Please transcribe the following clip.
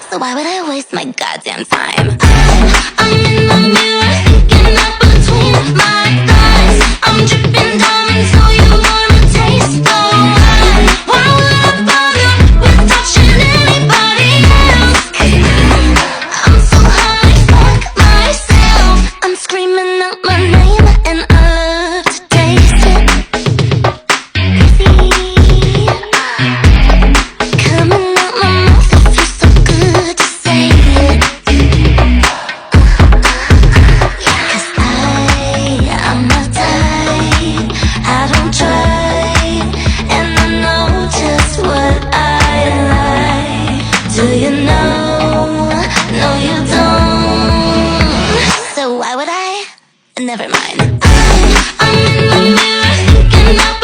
So why would I waste my goddamn time? I'm in the mirror, thinking up between my thighs. I'm dripping diamonds, so you wanna taste the wine. Why would I bother with touching anybody else? I'm so high, fuck myself. I'm screaming out my name and I love to taste it. Coming out my mouth, it feels so good to say it. 'Cause I'm not tight, I don't try, and I know just what I like. Do you know? No, you don't. So why would I? Never mind. I'm in the mirror thinking about